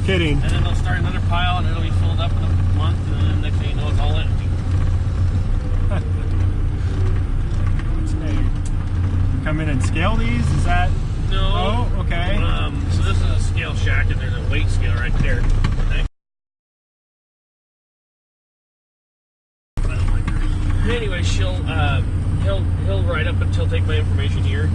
kidding. And then they'll start another pile, and it'll be filled up in a month, and then next thing you know, it's all empty. Come in and scale these? Is that? No. Oh, okay. So this is a scale shack, and there's a weight scale right there. Anyway, he'll write up and he'll take my information here.